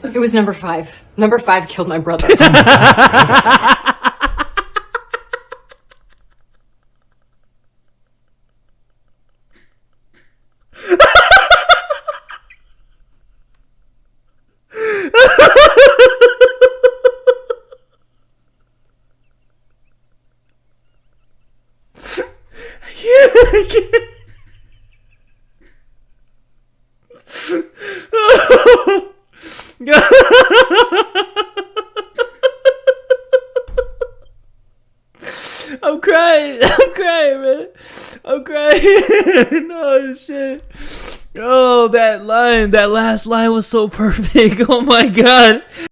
It was number 5. Number 5 killed my brother. I'm crying, man. I'm crying. Oh shit. Oh, that last line was so perfect. Oh my god.